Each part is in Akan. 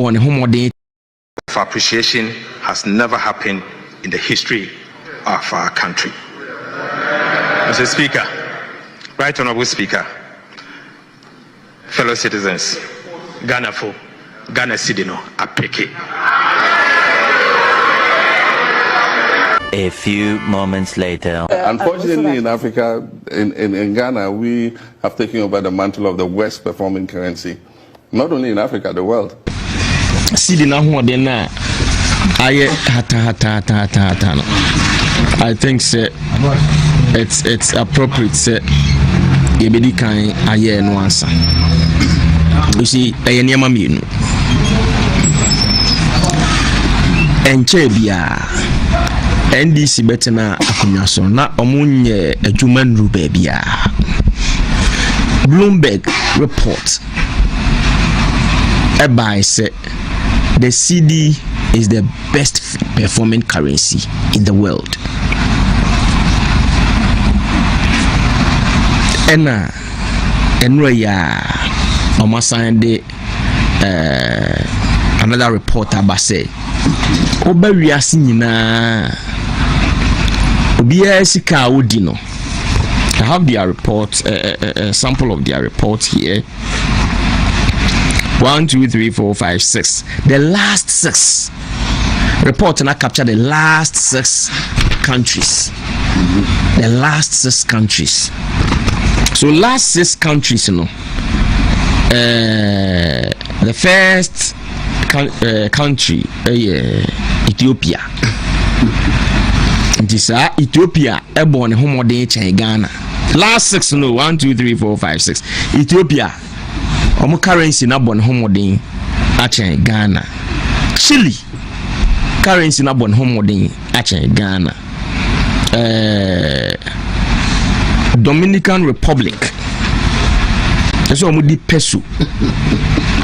born homodin. Appreciation has never happened in the history of our country. Mr. Speaker, Right Honorable Speaker, fellow citizens, Ghana Sidino, Apeke. A few moments later. Unfortunately, in Africa, in Ghana, we have taken over the mantle of the worst performing currency. Not only in Africa, the world. Sidina Huadena, I think it's appropriate. Yebedi kan aye no answer. You see, niema mienu. Enche bia NDC betena akonya so na omunye adwuma nru ba bia. Bloomberg report by say the CD is the best performing currency in the world. Enroya omasande another report about say obawiase nyina obiya sika wodi no. I have their report, a sample of their report here. 1, 2, 3, 4, 5, 6. The last 6 report and I capture the last 6 countries. The last 6 countries. So last 6 countries, you know. The first country, Ethiopia. It is Ethiopia. Born homodin Ghana. Last 6, no, 1, 2, 3, 4, 5, 6. Ethiopia. Omo currency na born homodin achen Ghana. Chile. Currency na born homodin achen Ghana. Dominican Republic. So omo di peso.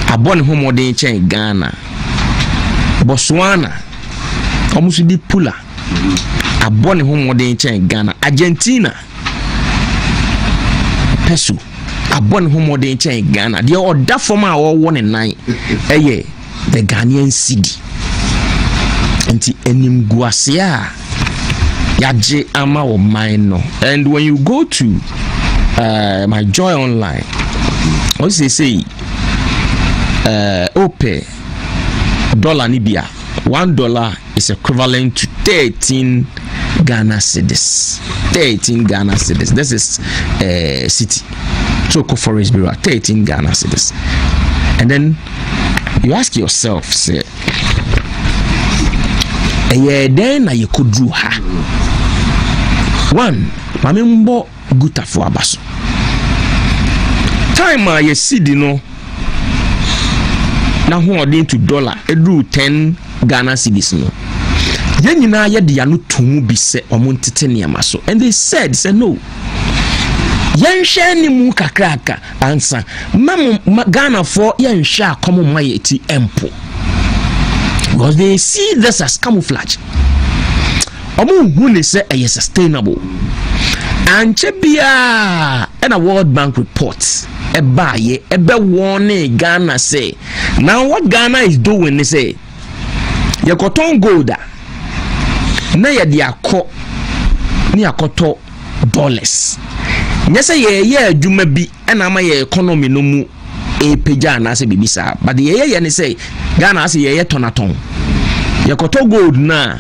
Abon homodin chen Ghana. Botswana. Omo su di pula. Abon homodin chen Ghana. Argentina. Peso. Abon homodin chen Ghana. The other form our 1 and 9. The Ghanaian cedi. Enti enim guasia yaje ama o mine. And when you go to my Joy Online, what say ope dollar nibia $1 is equivalent to 13 Ghana cedis. 13 Ghana cedis. This is city. Choco Forest Bureau, 13 Ghana cedis. And then you ask yourself, say, then you could do ha. 1, mamimbo guta for abaso. Time you see no. Now who are to dollar? Edu 10 Ghana cedis no. Yen yina ye de anu tumu bi se omontete niama so. And they said no. Yen hwe ni mu kakraka ansa. Mamu Ghana for yen hwe akomo mayeti empo. Because they see this as camouflage. Omo hu ne say e sustainable. Anche bia and a World Bank report. Ebe warning Ghana say. Now what Ghana is doing they say ye cotton gold na ye de akọ ni akoto dollars. Nye say ye adwuma bi na ama ye economy no mu peja na say bibisa. But ye ne say Ghana say ye tonaton. Ye cotton gold na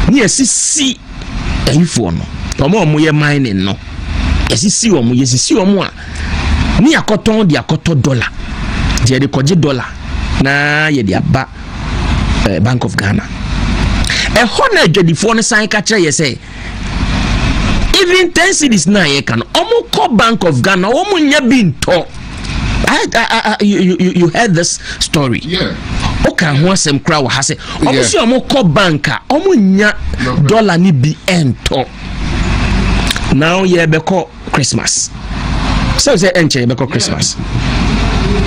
ni esisi ayifo no. Omo ye mining no. Esisi omo a ni akoton di akoto dollar. Je de koje dollar na ye de aba Bank of Ghana. E hona adwadifo ne san ka kire ye say even 10 cedis na ye kan omo ko Bank of Ghana omo nya bi nto. You heard this story? Yeah. Okay, who asem kra wa ha say omo si omo ko banka omo nya dollar ni bi ento. Now ye be ko Christmas. So say enche be ko Christmas.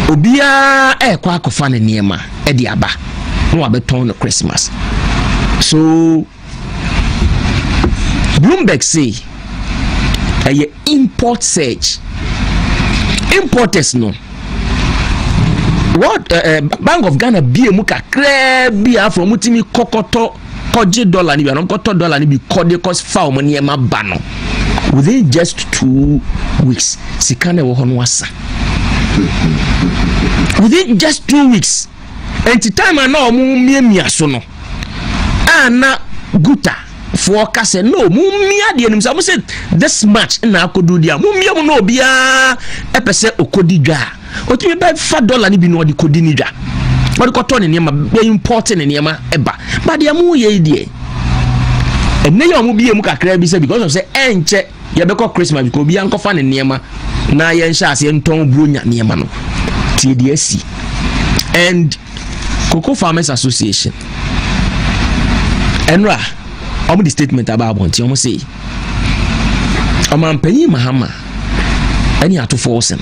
Obia kwa akofa ne niema e di aba. No abeton no Christmas. So Bloomberg say a import surge. Importers no what Bank of Ghana be mu kakra bia from mutimi kokoto koje dollar ni bia no koto dollar ni bi kode cause fa money ma ba no within just 2 weeks sikane wo hono asa within just 2 weeks and time na omu miamia so no ana guta for kase no mu mia de nim say say this much na akodu dia mu mia mu no bia epese okodi dwa otimi be $5 ni bi no de kodi ni dwa what koto ne niam be important ne niam eba but dia mu ye die enne ya mu bia mu kakra bi say because of say enche ye be ko Christmas because bia nkofa ne niam na ye nsha ase nton bronya niam no tie de asi and Cocoa Farmers Association enra omo the statement about bonti omo say Omanpanyi Mahama any ato forson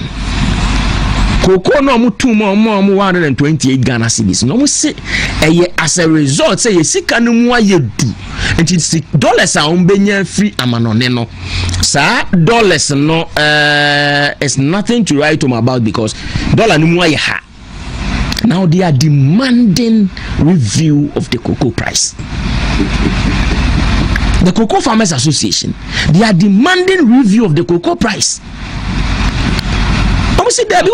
Cocoa no omo tu mo 128 Ghana cedis no omo say as a result say yesika no mu ayedu enti $6 a ombenya free amanone no sa dollars no is nothing to write home about because dollar no mu aye ha. Now they are demanding review of the cocoa price. The Cocoa Farmers Association, they are demanding review of the cocoa price. After no,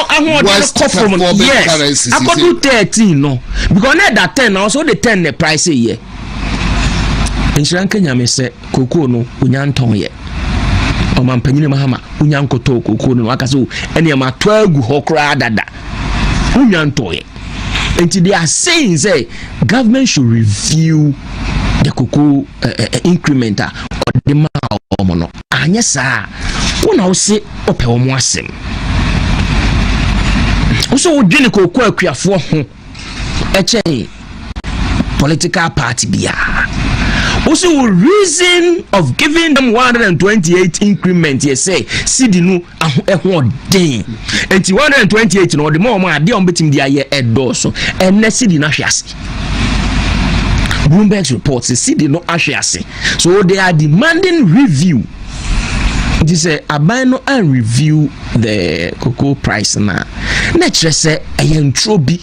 I want to come from yes. I could do 13 no because that 10 also the 10 the price a year. In Sri Lanka, you may say cocoa no unyanton ye. Omanpanyi Mahama unyankoto cocoa no akaso ene ma 12 hokra dada unyanto ye. And they are saying say government should review the cocoa increment or the ma omono anya sa una say ope omo asem so wo dwene cocoa akuafo ho eche political party bia also reason of giving them 128 increment you say cedi no ehwo den enti 128 no the more ade on betim dia ye edoso enne cedi na hwase Bloomberg reports cedi no ahwase so they are demanding review. It is abano and review the cocoa price na kire say ayentro bi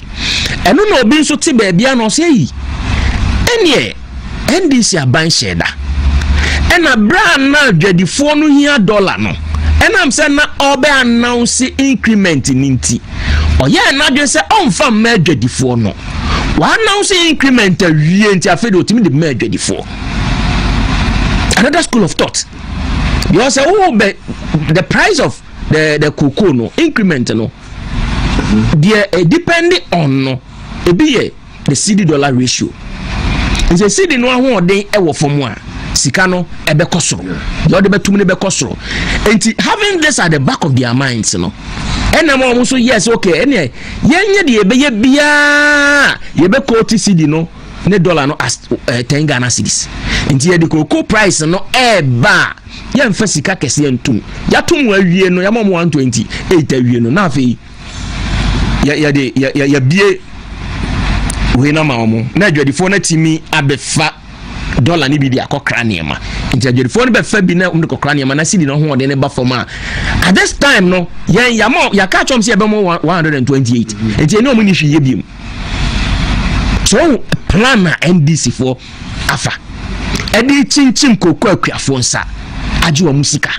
eno na obi nso te ba bia no say enie NDC aban sheda ena bra na dwadifo no hia $1 no ena am say na obe announce increment ninti oye na dwe say onfa ma dwadifo no wa announce increment awie nti afede otimi de ma dwadifo. Another school of thought you say the price of the cocoa no increment no there depending on no ebi the cedi dollar ratio. Nse cedi no ahoden ewo fom a sika no ebe kosoro you de betum ne be kosoro enti having this at the back of their minds no ena mo so yes okay ene yenye de ebe bia ye be quote cedi no ne dollar no as 10 Ghana cedis enti ye de cocoa price no eba ye mfa sika kese entum ya tum awie no ya mo 128 awie no na afi ya bie we na maomo na adwadifo na timi abefa $1 ni bi dia kokra niema nti adwadifo no befa bi na umde kokra niema na cedi no ho de ne ba foma at this time no ya ka chom se ebe mo 128 nti ene omuni hwiye biem so plan na NDC for afa edi chinchim kokko akuafo nsa ajiwa musika.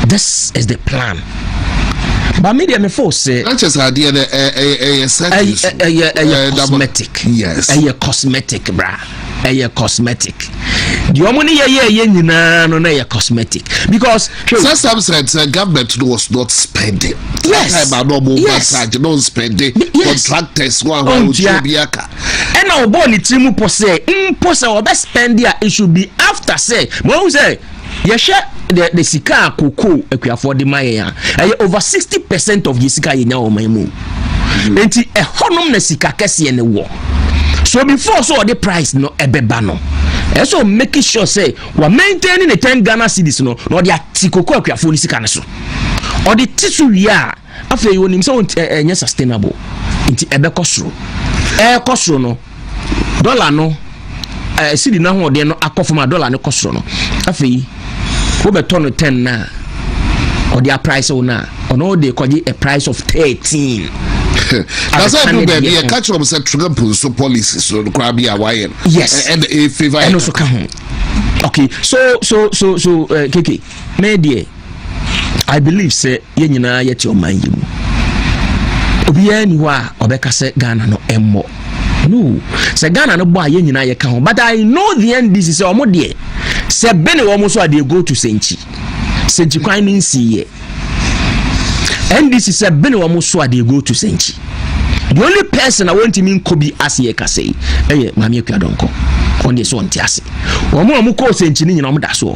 This is the plan. But media me force say that's just idea a cosmetic. Yes. A cosmetic bra. A cosmetic. The money ye nyina no na cosmetic because sometimes the government was not spending. Yes. Don't spend it. Contractors one biaka. And now born trimu pose or best spend there it should be after say mo say ye share the sika cocoa akuafo de maye over 60% of the sika ye nya o mamu enti e honom na sika kese ne wo so before so the price no ebeba no so make sure say we maintaining the 10 Ghana cedis no the cocoa akuafo ni sika ne so or the tisu ya afa you nim so enya sustainable enti ebe kosoro kosoro no dollar no cedi na ho de no akofoma dollar ne kosoro no afa yi wo beto no 10 na or their price owner or no they call it a price of 13. That's why do baby a catch up said Trump so policies so crabby Hawaiian. Yes, and a favor and also come. Okay, so Kiki, media. I believe say ye nyina yet your mind you. Obiya ni wa obeka say Ghana no emmo. No, say Ghana no boy ye nyina ye kan. But I know the end this is omo de. Say bene omo so dey go to Senchi. Senchi kwan ni nsi ye. And this is a bene omo so dey go to Senchi. The only person I want him in Kobe as ye ka say, eh mami ekwadonko. On the so ntiase. Omo ko Senchi ni nyina omo da so.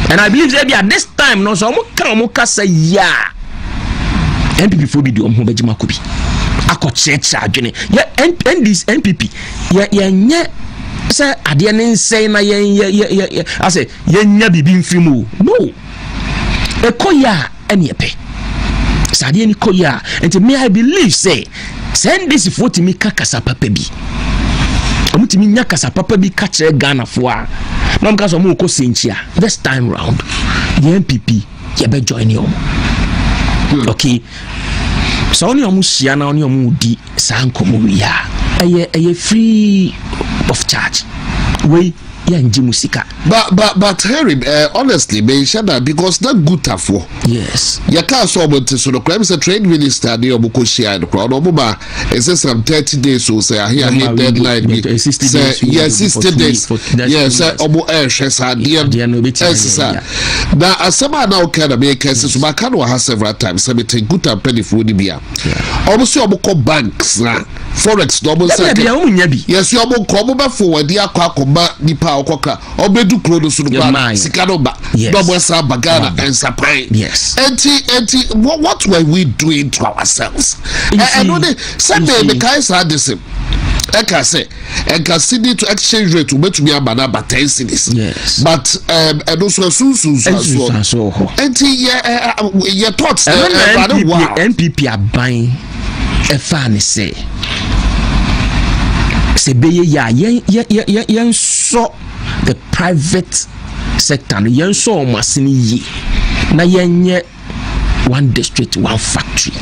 And I believe that at this time, no, so I say, yeah. NPP for be the Omhobejima Kubi. I could church, yeah, and this NPP, yeah, sir, I didn't say, I say, yeah, be being free. No, a koya and ye pay. Sadian koya, and to me, I believe, say, send this for to me, Kakasa Papebi. I'm to me, Nakasa Papebi catch a Ghana for. No, because of Moko Sinchia. This time round, the NPP, you better join you. Okay. So only almost Siana on your moody Sanko Muya. A free of charge. We Musika. But Harry, honestly, may share that because that good tough war. Yes. You can't solve it so the crime is a trade minister near Bukoshia and the crowd. Obama, it says some 30 days, so say I hear deadline. Yes, 60 days. Yes, Obo Ash has had the now, as someone now can make cases, Macano has several times, so it take good and penny for the beer. Almost your book banks now. Forex double second. Yes, you are more common for the Aqua Nipa Okoka, Obedu Krodo Suduba, Sikanoba, Dobwesa Bagana, and Sapai. Yes. What were we doing to ourselves? And when they Sunday, the guys had the same. Eka say, Eka city to exchange rate to bet me a banana 10 cities. Yes. But and also so. And your thoughts. NPP are buying a fan say. Sebeye ya yen so the private sector no yen so masini yi na yen one district one factory.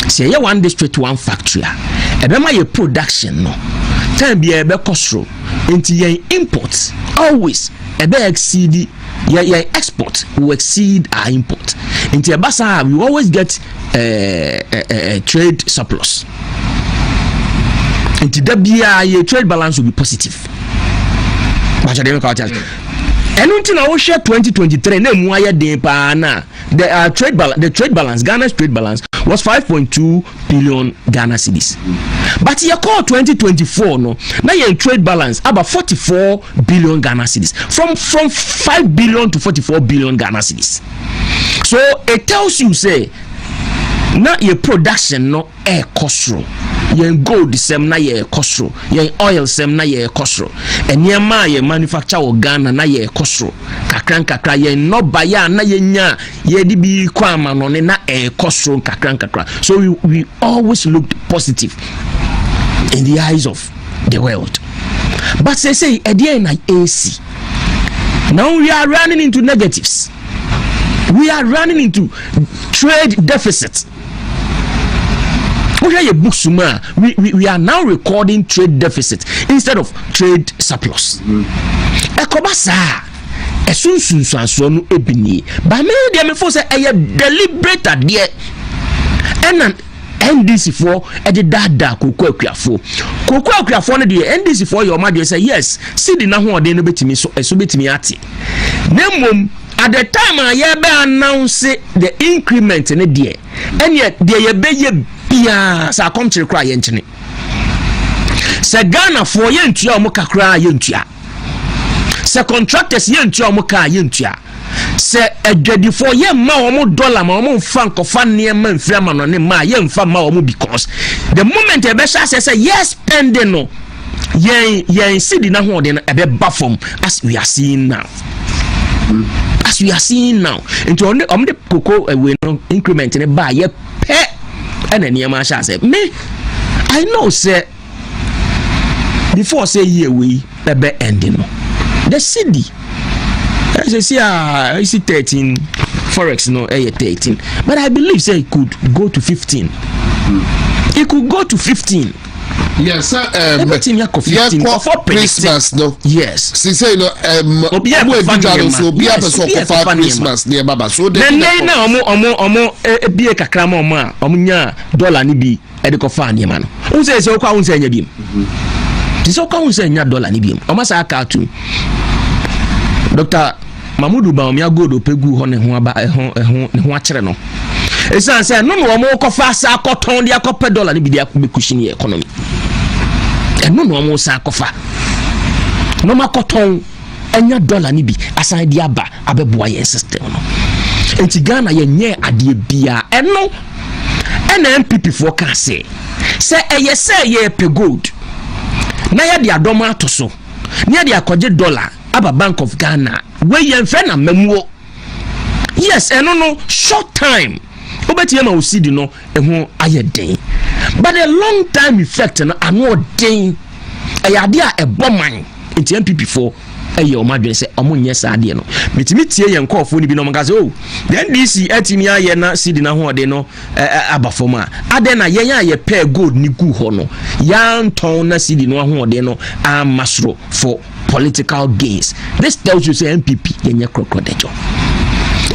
Say ye one district one factory e be ma ye production no time be e be costro into yen imports always e be exceed your export will exceed our import. Into a basa we always get a trade surplus. Into your trade balance will be positive. But I didn't count it. And until I share 2023, the trade balance, Ghana's trade balance was 5.2 billion Ghana cedis. But you call 2024 no, now your trade balance about 44 billion Ghana cedis. From 5 billion to 44 billion Ghana cedis. So it tells you say now your production no air costro. Yen gold sem na ye kosro, yen oil sem na ye kosro, and ye ma ye manufacture o Ghana na ye kosro. Kakra yen no baya na ye nya ye di bi kwama no ne na kosro kakra. So we always looked positive in the eyes of the world. But they say again na AC. Now we are running into negatives. We are running into trade deficits. We are now recording trade deficit instead of trade surplus. Ekobasa esunsunsanso no ebini ba me dey me for say deliberate adie and NDC for the dada koko akuafo no dey NDC for your mother say yes see the na ho ode no betimi so betimi ate nemom at the time I be announce the increment in the and yet there be bia sa come to cry yenchene se Ghana for yentua omo kakra yentua se contractors yentua omo ka yentua se adwadi for yemma omo dollar ma omo mfa nkofa ne ma mfira ma no ne ma yemfa ma omo because the moment e be say yes spending no yen city na ho de no e be bafom as we are seeing now. As we are seeing now, into on the cocoa we no increment in a buy ye pay and then your masha say me I know say before say year we be ending the city as I see 13 forex no 13, but I believe say it could go to 15. It could go to 15. Yes, sir. Yes, for Christmas, no. Yes. See, say no. So be a Christmas near Baba. So then now, be a cacrama, omunya dollar nibi, edicofan, man. Who says so? Can't say him. This all can't say dollar nibium. Omasa cartoon. Dr. Mamudu Baumia go to Pegu on a huachreno. It's not saying no more coffasa, cotton, the copper dollar nibi cushion economy. And no more sacofa. No more cotton, and your dollar nibi, aside the abba, abebuay system. And Tigana, ye near a dear beer, and no, and MPP for can say yes, say ye pe good. Naya the adoma to so near the accord dollar, Abba Bank of Ghana, where ye friend and memoir. Yes, and no short time. Obetiema will see the no and who I day. But a long time effect and I know day a idea a bomb mine into MPP4 a year madre say among yes idea no. Meet and call for the Binomazo. Then this etimia yena see the no de no abafoma. Adena ye pair good niku hono. Yan tona see the no de no masro for political gains. This tells you say MPP yenya crocodile.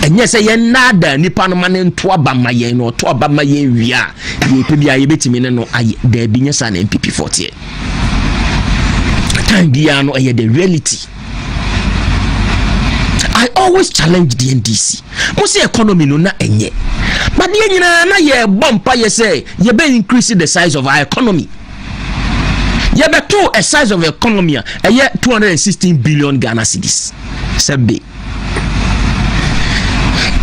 And yes, I nada nipa no man to abama ye no to abama ye wia ye pe bia ye betimi no aye there be nyesa na MPP 40 time bia no aye the reality. I always challenge the NDC. Mo say economy no na enye, but the nyina na ye bompa ye say ye be increase the size of our economy. Ye be to a size of economy aye 216 billion Ghana cedis. Sebe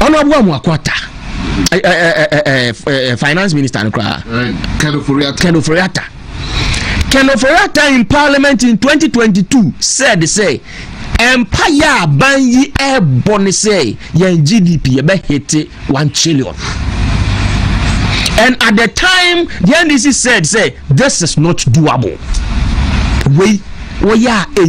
Honorable Mwakwata, Finance Minister, Keno Foriata in Parliament in 2022 said, say, Empire Banyi Air Bonise, Yen GDP, about hit 1 trillion. And at the time, the NDC said, say, this is not doable. We are a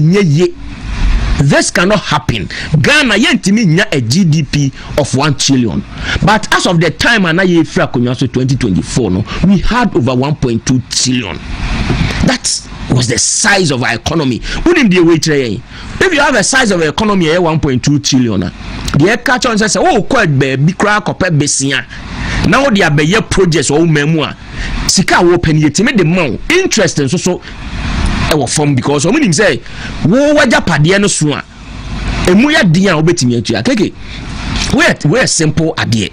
this cannot happen. Ghana yentimi nya a GDP of 1 trillion. But as of the time and I fra konyaso 2024 no, we had over 1.2 trillion. That was the size of our economy. Wouldn't be a way to if you have a size of an economy 1.2 trillion, the catch on says, oh, quite baby crack or pet besia. Now they are be projects or memoir. Sika open yet to make the more interest and so form because so meaning say wo waja pade no so a emu ya dia obetimi atua keke we simple ade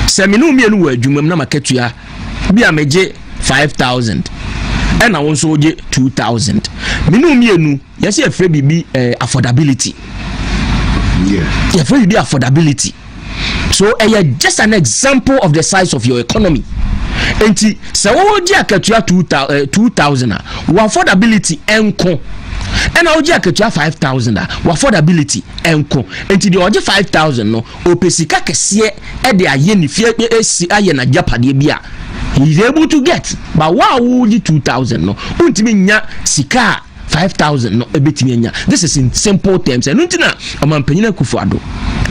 se me no mienu wa adwumam na maketua bi a meje 5000 and I also get 2,000. Minu mienu yes afre bibi affordability. Yeah. Afre bibi affordability. So just an example of the size of your economy. Enti se wo ji akatua 2,000 affordability enko. And I would akatua 5,000 affordability enko. Enti the oje 5,000 no opesika kese e de aye ni fie esi aye na japade bia. He is able to get, but wow, would 2,000 no? Untimi nya sika 5,000 no ebetimi nya. This is in simple terms. And untina amampenyina Kufuado.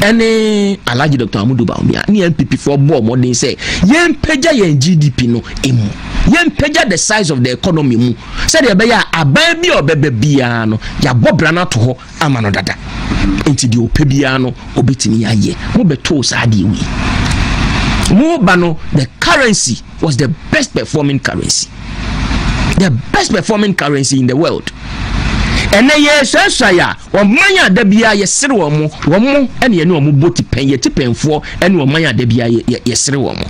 Any Alaji Dr. Amudu Baumia, ni MPP for more modern say, yen peja yen GDP no emu. Yen peja the size of the economy mu. Said ya beya ababi or bebe biano, ya bobrana to ho amano dada. Inti di opebiano obetimi ya ye. Mo beto sa adi wi. Mobano, the currency was the best performing currency. The best performing currency in the world. And then yes, saya, or manya debia yesere womo, and ye no boti pen ye tipen for, and or manya debia yesere womo.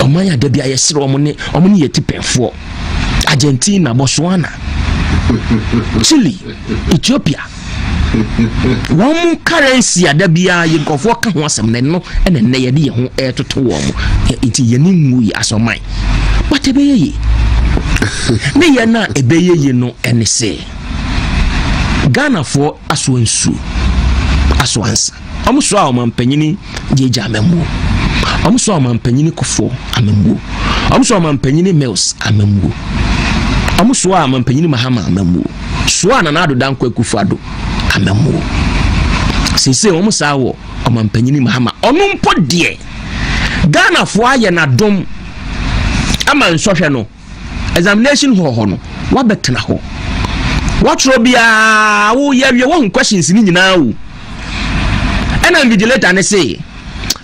Or manya debia yesere womo, or many ye tipen for Argentina, Botswana, Chile, Ethiopia. One currency at the Bia, you go for some no, and then they are home air to warm. It's yening as on mine. But a bay, may not a bay, you know, and say Ghana for Aswansu Aswans. I'm so man penny, Jija Memo. I'm so man penny Kofo, Amembu. I'm so man penny Mills, Amembu. I'm so man penny Mahama, Amembu. Swan and Ado Dankwe Kufado. Amemu. sese omo saa wo omampanyini mahama ono mpo de Ghana fo aye na dom ama nsɔhwɛ no examination ho no wabetena ho watro bia wo ye wo questions ni nyina wo ena invigilator ne say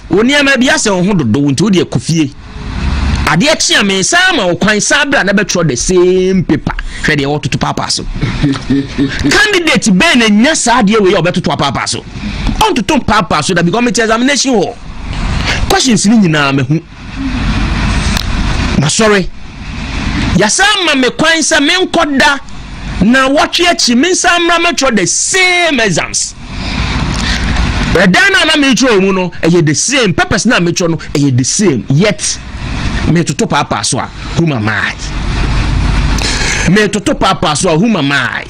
woni ama bia se ho dodo nti wo de akofie ade akye me sama wo kwan sabra na betro the same paper hwɛ de wo toto papa so candidate ben na nya saa de we obeto papa so on toto papa so that become examination ho questions ni nyina me hu ma sorry yasama me kwan sa me nkoda na watwe achi me samra metro the same exams Bedana na metro mu no the same purpose na metro no the same yet me toto papa so who am I me toto papa so who am I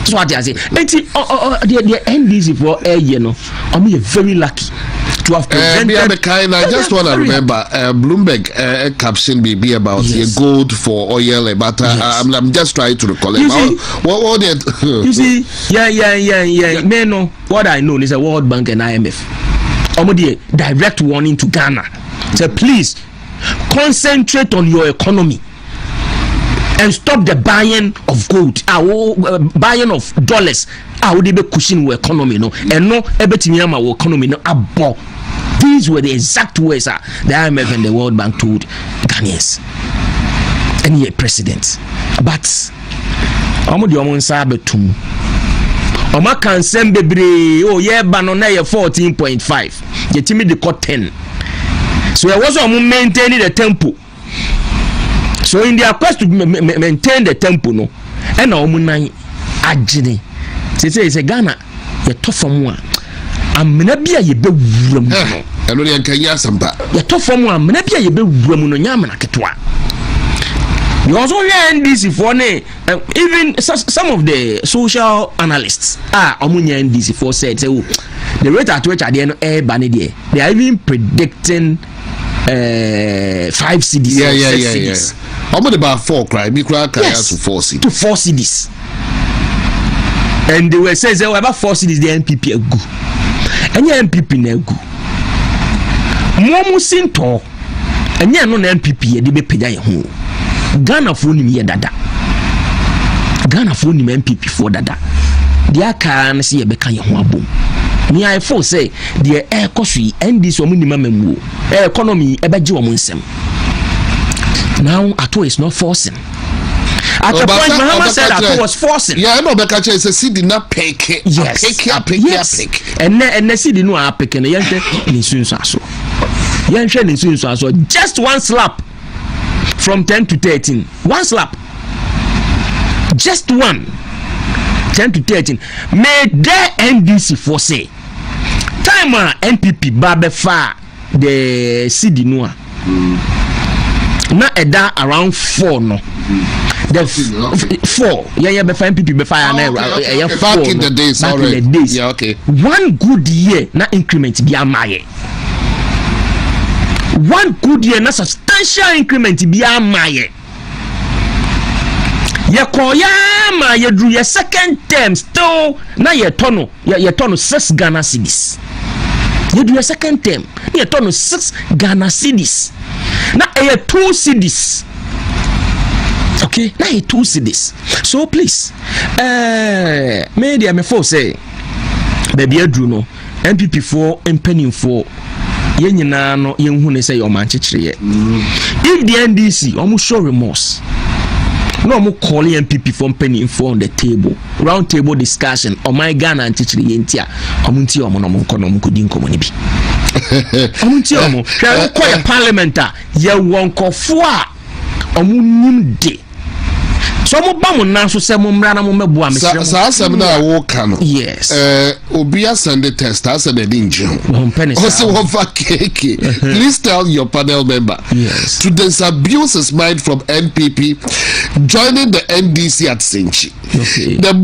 so what I say the NDC for no I'm very lucky to have presented. I just want to remember Bloomberg caption be about the gold for oil but I'm just trying to recall it. You see yeah me no what I know is a World Bank and IMF direct warning to Ghana say please concentrate on your economy and stop the buying of gold buying of dollars would be cushion your economy no and no ebetimi ama your economy no abo. These were the exact words the IMF and the World Bank told Ghanaians and yet president but omo di omo nsa betum omo kan sem bebre ye ba no na ye 14.5 ye timi de cut 10 so there was omo maintaining the tempo. So in their quest to maintain the tempo no and omo nan agene say Ghana ye to from one amena bia ye be wuram no eno ye nkanya sampa ye to from one amena bia ye be wuram no nya amena ketwa you also hear NDC for even some of the social analysts omunya NDC for said say the rate at which at the end they are even predicting 5 cities. Yeah. Almost about 4 cry. Me cry to 4 cities. To 4 cities. And they were saying about 4 cities the NPP are good. And your NPP na good. Momo sinto. And ya no NPP they be pay ya ho. Ghana for ni ye dada. Ghana for ni NPP for dada. Dia kan se ye be kan ye ho abom. Me I for say the air coffee and this woman mamemu economy ebeji wo nsem. Now Ato is not forcing. At the point Muhammad said Ato was forcing. Yeah, I know because it's a city not pick. Yes. Pick. And the city no are picking ni sunso aso. Yenhwe ni sunso aso. Just one slap from 10 to 13. One slap. Just one. 10 to 13. May the NDC for say time NPP babe fa the city no na eda around 4 no the 4 yeah be fa NPP be fa na 4 back in the days already. Yeah, okay. One good year na increment bi amaye. One good year na substantial increment bi amaye. Ye koya ma ye drew your second term still na ye tono 6 Ghana cedis. You do your second term ye tono 6 Ghana cedis. Na ye 2 cedis. Okay, na ye 2 cedis. So please media me for say baby adru no MPP for penning for ye nyina no ye hu ne say your man chichire. If the NDC almost show remorse no mo call MPP from penny info on the table round table discussion on my Ghana and teacher yentia omunti omo no mo nko no mo kodi nkomo ni bi omunti omo hwe ko ya parliamenta ye wonkofo a omo nim de so mo ba mo na so se mo mra na mo mebu am se sa se na wo ka no yes obia send the test as the dinje also one for keke. Please tell your panel member to disabuse his mind from NPP joining the NDC at Senchi. Okay. The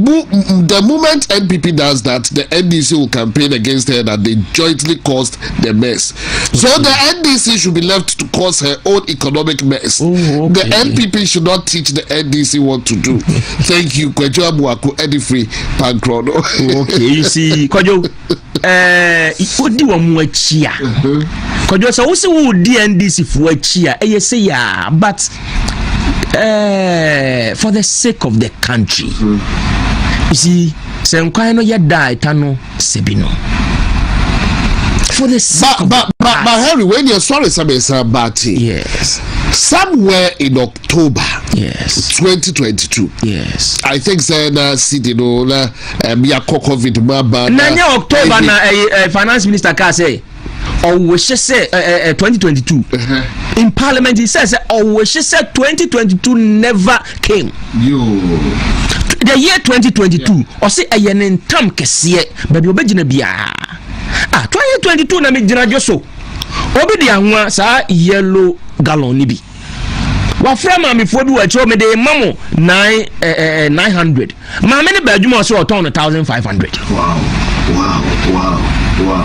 moment NPP does that, the NDC will campaign against her that they jointly caused the mess. Okay. So the NDC should be left to cause her own economic mess. Okay. The NPP should not teach the NDC what to do. Thank you, Kwejo Abuaku, Eddie Free, Pankrono. Okay, you see, Kwejo, odi wo mu achia kodwo so wo se wo DNDC fu achia eye say ya but for the sake of the country you see se nkwan no ye die tano sebino for the sake but Harry, when you're sorry about it, yes, somewhere in October, yes, 2022, yes, I think city no na COVID maba na October na finance minister ka say we should say 2022 in parliament. He says we should say 2022 never came. The year 2022 or say a yen tam kesiye baby obegina bia 2022 na me gina joso obi de anwa sa yellow gallon ni bi wa frama me fo bi wa cho me de mamo 900 ma me ne ba adwuma so oton 1500. Wow.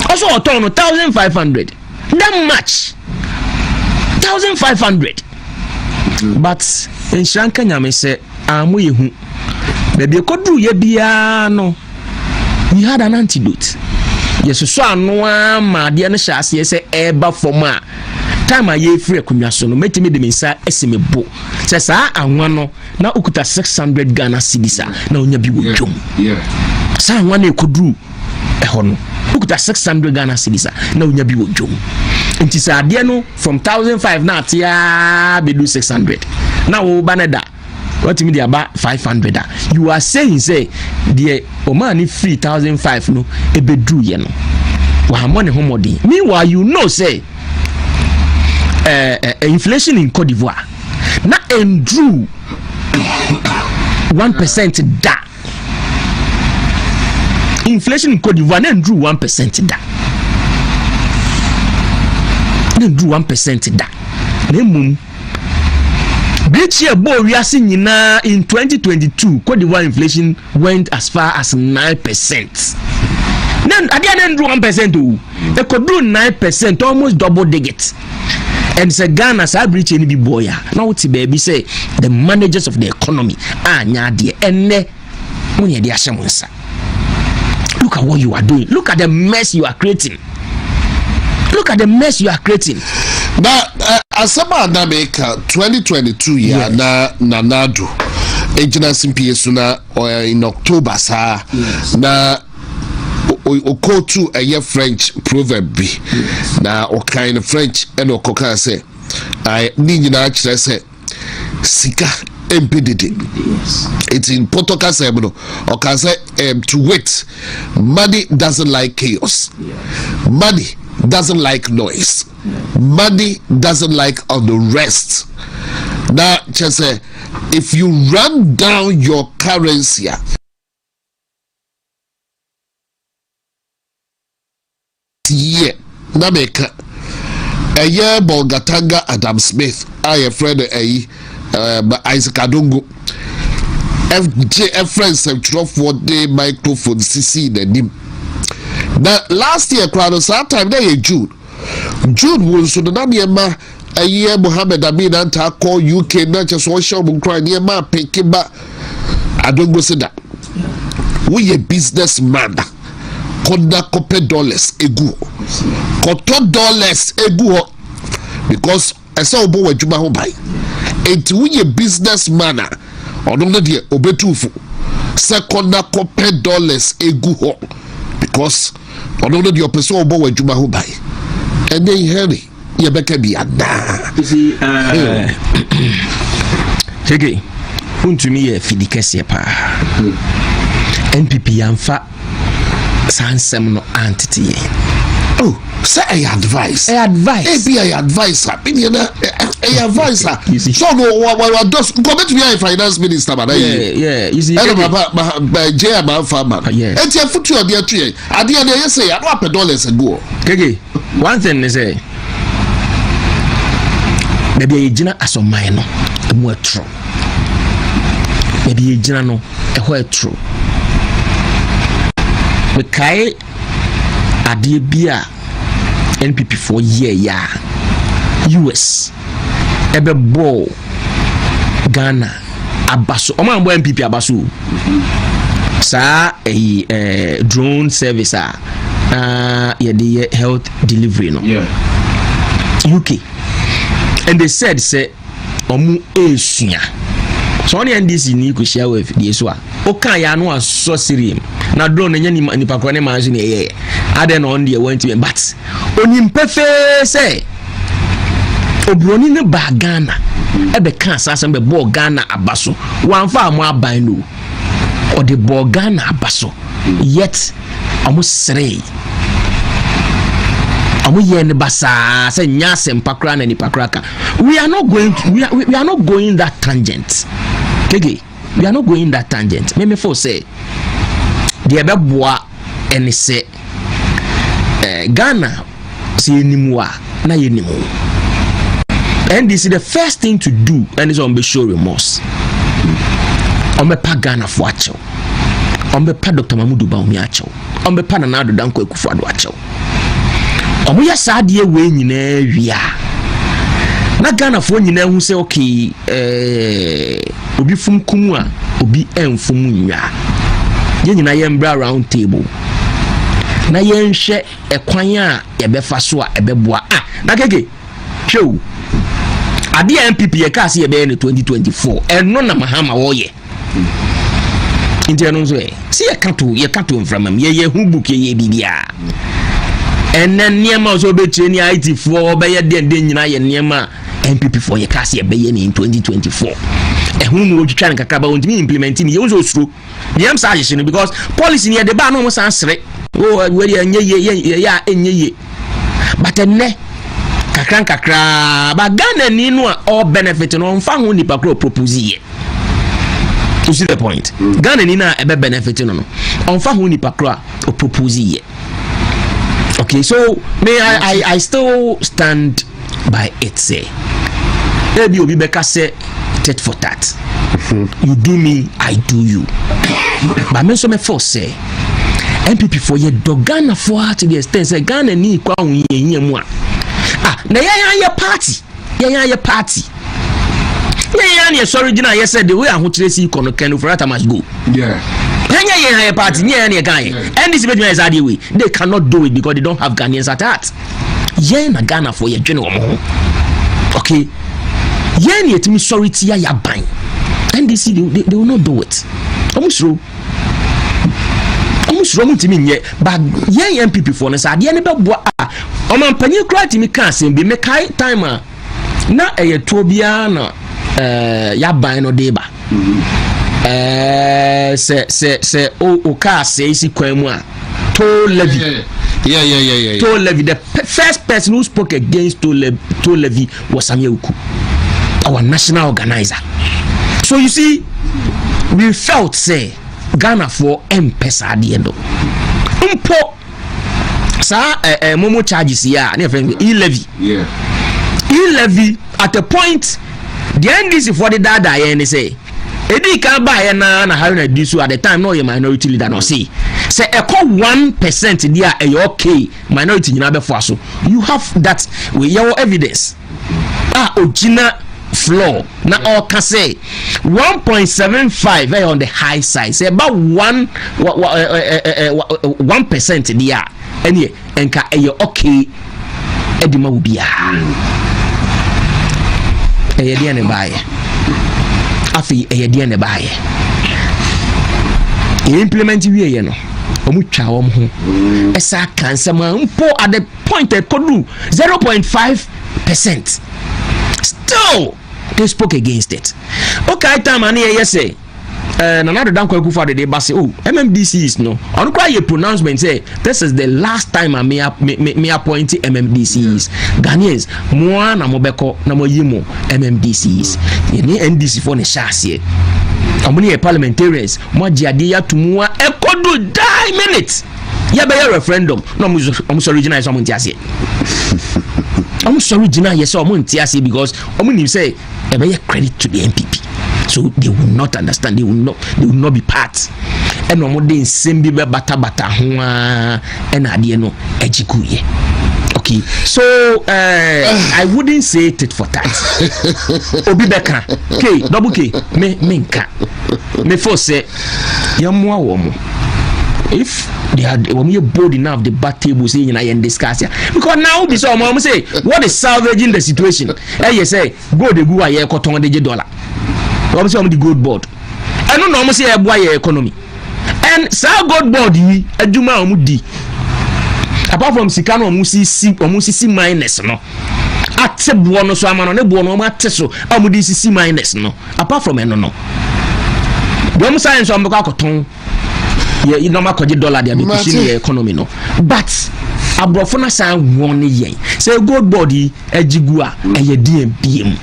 Also oton 1500 that much 1500 but in shanka nyame se amu yehu baby kodru ye bia no we had an antidote. Yes, so anwa ma de na hyase se eba forma time aye free akunwa so no metimi de mensa esemebo se sa anwa no na ukuta 600 Ghana cedis na onya bi wodwom sa anwa na ekoduru eho no ukuta 600 Ghana cedis na onya bi wodwom nti sa de no from 1500 na atia be do 600 na wo baneda what me dey about 500 you are saying say the omani free 1500 no ebedru ye no wa money homodi meanwhile you know say inflation in Cote d'Ivoire na endru 1% da inflation in Cote d'Ivoire na endru 1% da na endru 1% da na mum This year, we are seeing in 2022, Cote d'Ivoire inflation went as far as 9%. Then at the end, 1%. They could do 9%, almost double digit. And say Ghana, so I breach any boy. Now, what baby say the managers of the economy are nyadi and when you're the ashamonsa. Look at what you are doing. Look at the mess you are creating. Look at the mess you are creating. Now, asama na make 2022 year na nanado agency PS na in October sa na okotu a year French proverb bi na o kind of French and okoka say I need na actually say sika empedede it's in Portugal say no o can say to wait money doesn't like chaos, money doesn't like noise, money doesn't like all the rest. Now just say if you run down your currency na make a year Bolgatanga Adam Smith I a friend Isaac Adongo FJ friends have dropped for the microphone CC the name. Now last year crowd time there June was so the Namiema a year Mohammed Amin Anta call UK not just one show cry near my picking back. I don't go say that we a businessman konda kope dollars egu koto dollars egu because I saw obo wajuma ho bai enti we a businessman onono de obetufu sekonda kope dollars egu ho because onono de opeso obo wajuma ho bai and then Henry you beka bi ada you see Hege untumi ye fidikese pa NPP amfa sansem no entity. Oh, say I advise. I advise. Be I advise her. Be I advise her. So no, what does go to be a finance minister, but yeah. You see, by J. Farmer. Yeah. And your foot to a dear tree. At the end, you say, I drop $1 ago. Okay, one thing they say, maybe a jina as a minor, a more true. Maybe a jina no, a word true. We kai ade bia NPP for year ya US ebe ball Ghana abaso o man bo NPP abaso sa drone service the health delivery no UK, and they said say omu esua so on NDC ni ko share with the so oka ya no aso sirim na drone nya ni pakro ne manzo ne aden on the went to but onim pefe say obroni ne ba Ghana ebe kan asasem be bo Ghana abaso wanfa amu aban no o de bo Ghana abaso yet amu srei amu ye ne basa say nya sempakra na ni pakraka. We are not going that tangent. Okay, we are not going that tangent. Me for say the ebeboa and say Ghana say nimwa na ye nimu. And this is the first thing to do, and it's on be show remorse. On be pa Ghana for acho. On be pa Dr. Mamudu Baumi acho. On be pa Nanado Danko Ekufuado acho. On we sadie we nyina wia. Na Ghana for nyina hu say okay obi fum kumu a obi enfum nwa. Ye nyina ye mbra round table. Na ye nhwe ekwan a ye befa so a ebeboa. Na keke. Show. Adi MPP ye ka se ye be in 2024 eno na mahama wo ye inteno so e se ye kato mframam ye hu book ye bibia enen niema so be treni IT for be ye den nyina ye niema MPP for ye ka se ye be ye in 2024 hu mu otwitwa ne kakaba ontimi implementing ye so suro ye am sa ye because policy ne de ba no mo san sere o we ye nye ya enye ye but enne kakra ba Ghana ni no all benefit no mfa ho nipa kro propose ye. You see the point? Ghana ni na ebe benefit no mfa ho nipa kro o propose ye. Okay, so I still stand by it say ebi obi beka say tit for tat. You do me, I do you. But me so me force say MPP for ye do Ghana for to the extent say Ghana ni kwa unye mu a na ya party ya sorry jina ya said the way ahotresi kono can for that must go ya party ya guy and this is the way they cannot do it because they don't have Ghanaians at heart na Ghana for your journey okay ni etimi sorry ti ya ban and they will not do it almost wrong to me but MPP for us ade ne beboa o man panyi kra ti mi kan sem bi me kai time na to bia na ya ban no de ba se o ka se isi kwan mu a to levy to levy the first person who spoke against to levy was Samuel Uku, our national organizer. So you see we felt say Ghana for M-Pesa at the end of Mpo sa momo charges ya e-levy e-levy at a point the NDC for the data and say edi can buy na how do so at the time no your minority leader no say 1% there okay minority nyina be for so you have that with your evidence original floor na all can say 1.75 on the high side say about 1% there any enka okay edima will be dia ne bae afi dia ne bae implement we no omu twa wo ho esa kan sama mpo at the point e kodu 0.5%. Still they spoke against it. Okay, time and here say another Danko Ekufuado de say MMDCs no on cry a pronouncement say this is the last time I may appoint MMDCs. Ghanaians mo na mo beko na mo yimo MMDCs ni NDC for ne shase amuni parliamentarians mo jiade ya tumu ekodu 10 minutes ya be referendum no mo sorry jina so mo ntiase I'm sorry jina yes so mo ntiase because omuni say e be credit to the MPP. So they will not understand, they will not be part. And no more than same be bata ho and adie no ejikuye. Okay, so I wouldn't say it for that. Obi beka K double K me nka me for say yamwa wo mo if they had when you bold enough the bat table saying I and discuss because now be so mom say what is salvaging the situation you say go the go aye koton the dollar we say the gold board I don't know say e economy and sa gold board yi adwuma omudi apart from sikano omusisi minus no ate bo no so amano ne bo no ate so amudi sisi minus no apart from eno no dem science am ko akoton ye normal kwaje dollar dey be pushing the economy no but abrofo na san won yen say gold body ajigu a eye DMPM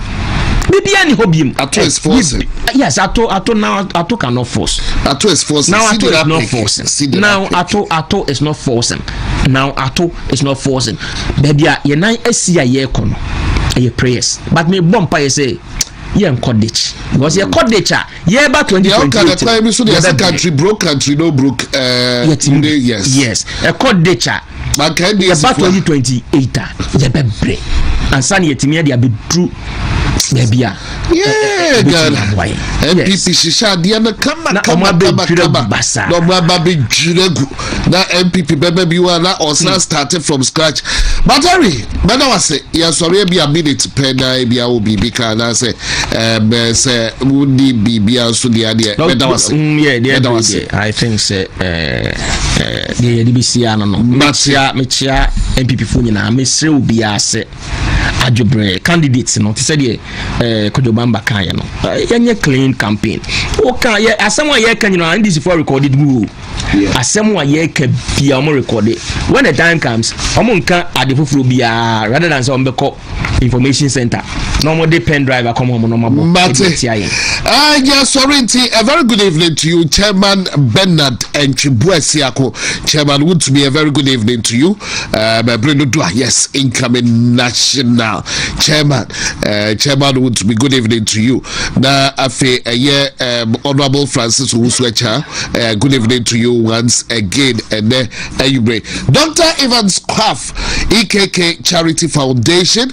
bibia ni hobiem ato is forcing yes ato now ato cannot force ato is forcing now ato is not forcing now ato is not forcing now ato is not forcing baby ye nan asia ye kono ye prayers but me bompa ye say ye encourage because ye encourage ye ba 2020 so the country broke country no broke yes encourage but can be about 2028 ye be break and san ye timi dia be true baby yeah God MPP shisha dia na kama no baby jiregu na MPP baby na osna started from scratch but Harry but I say ya sorry be a minute pena be a obi bika na say would be also the idea but I say I think say the DBC no mechia MPP fu nyina mesre obi ase adwobre candidates no te say the Kodobamba kan ya no yenye clean campaign o kan ye asem wa ye kan you know and this for recorded go asem wa ye ka bia mo recorded when the time comes omo nka adefoforo bia rather than say ombeko information center no more the pen driver come home no more yes sorry a very good evening to you Chairman Bernard Enchibuesiako Chairman would to be a very good evening to you Brendo Dua yes incoming national Chairman would to be good evening to you na afi Honorable Francis Uswecha good evening to you once again and then Dr. Evans Kwaf EKK Charity Foundation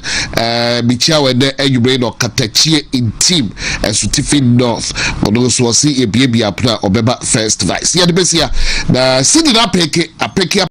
Michia wende Ayubre no Katachie in team Sutifi North ono so see e bia bia pra obeba first vice ya de besia na sidi na peke apeke